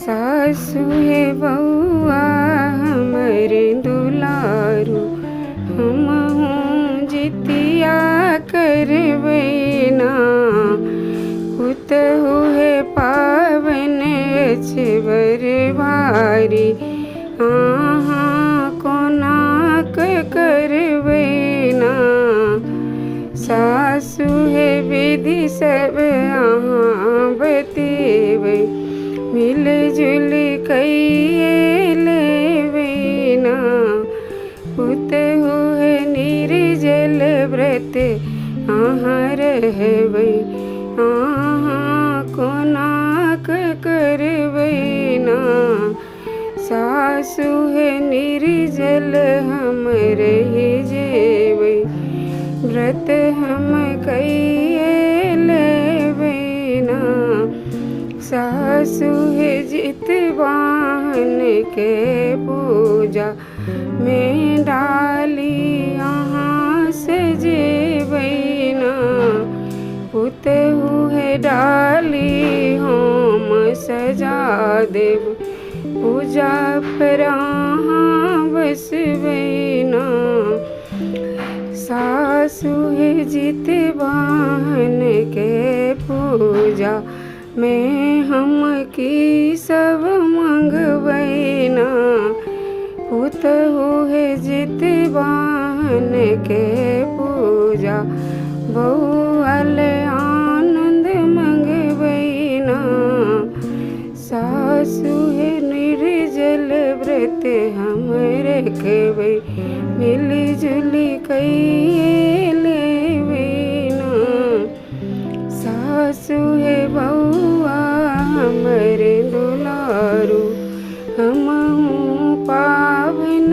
सासु हे बउआ हमरे दुलारू, हमहूँ जितिया करबै ना। पुतहु हे पावन अछबर भारी, अहाँ कोना करबै ना। सासु हे विधि सब अहाँ बतेबै, मिल जुल कइए लेबै ना। पुतहु हे निर्जल व्रत अहाँ रहबै, अहाँ कोना करबै ना। सासु हे निर्जल हम रहि जेबै, व्रत हम कइए लेबै ना। सासु हे जितवाहन के पूजा में डाली अहाँ सजेबै ना। पुतहु हे डाली हम सजा देब, पूजा पर अहाँ बसबै ना। सासु हे जितवाहन के पूजा में हम की सब मंगबै ना। पुतहु हे जितवाहन के पूजा बउआल आनंद मंगबै ना। सासु हे निर्जल व्रत हम रखबै, मिली जुली कइए लेबै ना। सासु हे बउआ हमरे दुलारू, हमहूँ पावन